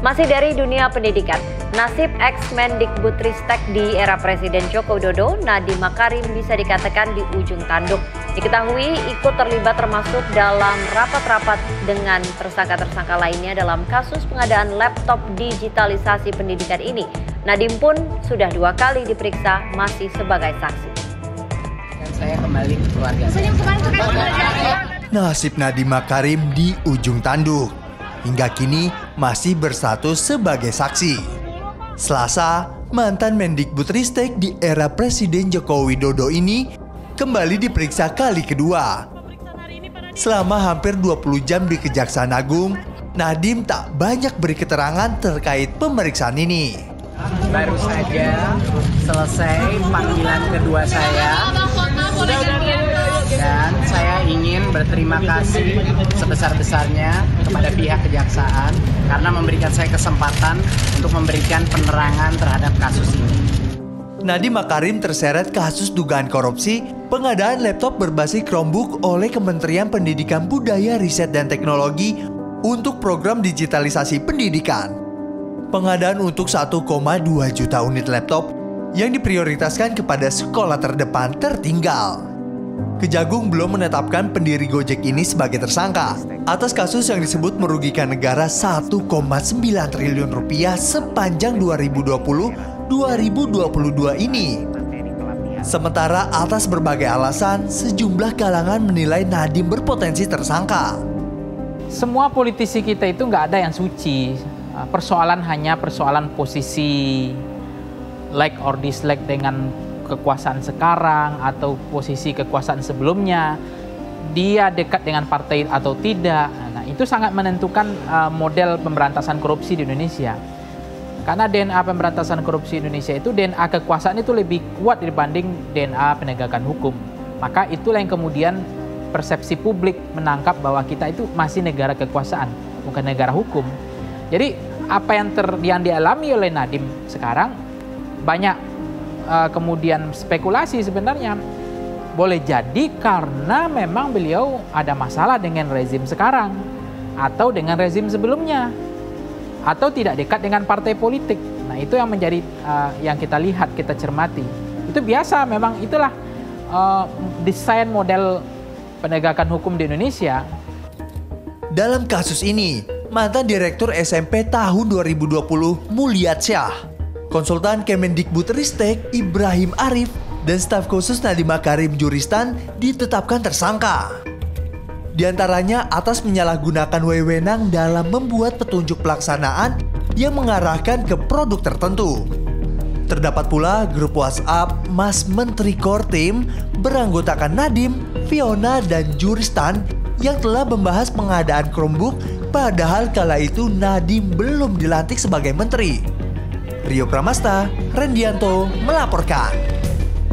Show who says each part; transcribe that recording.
Speaker 1: Masih dari dunia pendidikan, nasib ex-Mendikbudristek di era Presiden Joko Widodo, Nadiem Makarim bisa dikatakan di ujung tanduk. Diketahui ikut terlibat termasuk dalam rapat-rapat dengan tersangka-tersangka lainnya dalam kasus pengadaan laptop digitalisasi pendidikan ini. Nadiem pun sudah 2 kali diperiksa masih sebagai saksi.
Speaker 2: Dan saya kembali ke keluarga saya.
Speaker 3: Nasib Nadiem Makarim di ujung tanduk. Hingga kini masih berstatus sebagai saksi. Selasa, mantan Mendikbudristek di era Presiden Joko Widodo ini kembali diperiksa kali kedua. Selama hampir 20 jam di Kejaksaan Agung, Nadiem tak banyak beri keterangan terkait pemeriksaan ini.
Speaker 2: Baru saja selesai panggilan kedua saya. Dan saya ingin berterima kasih sebesar-besarnya kepada pihak kejaksaan karena memberikan saya kesempatan untuk memberikan penerangan terhadap kasus ini.
Speaker 3: Nadiem Makarim terseret kasus dugaan korupsi pengadaan laptop berbasis Chromebook oleh Kementerian Pendidikan Budaya, Riset, dan Teknologi untuk program digitalisasi pendidikan. Pengadaan untuk 1,2 juta unit laptop yang diprioritaskan kepada sekolah terdepan tertinggal. Kejagung belum menetapkan pendiri Gojek ini sebagai tersangka atas kasus yang disebut merugikan negara 1,9 triliun rupiah sepanjang 2020-2022 ini. Sementara atas berbagai alasan, sejumlah kalangan menilai Nadiem berpotensi tersangka.
Speaker 4: Semua politisi kita itu nggak ada yang suci. Persoalan hanya persoalan posisi, like or dislike dengan kekuasaan sekarang atau posisi kekuasaan sebelumnya, dia dekat dengan partai atau tidak. Nah, itu sangat menentukan model pemberantasan korupsi di Indonesia. Karena DNA pemberantasan korupsi Indonesia itu DNA kekuasaan itu lebih kuat dibanding DNA penegakan hukum. Maka itulah yang kemudian persepsi publik menangkap bahwa kita itu masih negara kekuasaan, bukan negara hukum. Jadi apa yang dialami oleh Nadiem sekarang banyak kemudian spekulasi sebenarnya boleh jadi karena memang beliau ada masalah dengan rezim sekarang atau dengan rezim sebelumnya atau tidak dekat dengan partai politik. Nah, itu yang menjadi yang kita lihat, kita cermati. Itu biasa, memang itulah desain model penegakan hukum di Indonesia.
Speaker 3: Dalam kasus ini, mantan Direktur SMP tahun 2020 Mulyatsyah, konsultan Kemendikbudristek Ibrahim Arif, dan staf khusus Nadiem Makarim Juristan ditetapkan tersangka. Di antaranya atas menyalahgunakan wewenang dalam membuat petunjuk pelaksanaan yang mengarahkan ke produk tertentu. Terdapat pula grup WhatsApp Mas Menteri Kortim beranggotakan Nadiem, Fiona, dan Juristan yang telah membahas pengadaan Chromebook padahal kala itu Nadiem belum dilantik sebagai menteri. Rio Pramasta, Rendianto melaporkan.